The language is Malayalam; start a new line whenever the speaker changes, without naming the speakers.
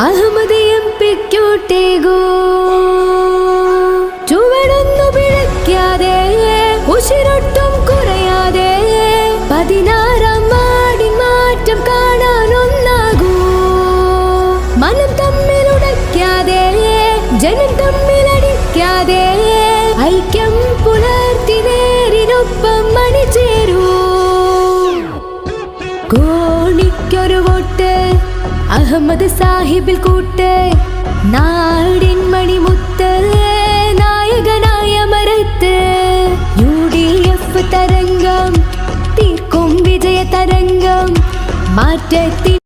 അഹമ്മദ് എംപിക്കൂട്ടേകൂ ചുവടൊന്നു പിഴയ്ക്കാതെ ഉശിരൊട്ടും കുറയാതെ 16-ാം വാർഡിൻ മാറ്റം കാണാനൊന്നാകൂ. മനം തമ്മിലുടയ്ക്കാതെ ജനം തമ്മിലടിക്കാതെ ഐക്യം പുലർത്തി നേരിനൊപ്പം അണിചേരൂ. കോണിക്കൊരു വോട്ട് അഹമ്മദ് സാഹിബിൽ കൂട്ട്. നാടിൻ മണിമുത്ത് നായകനായ മരത്ത്. UDF തരംഗം തീർക്കും വിജയ തരംഗം. മാറ്റത്തിൻ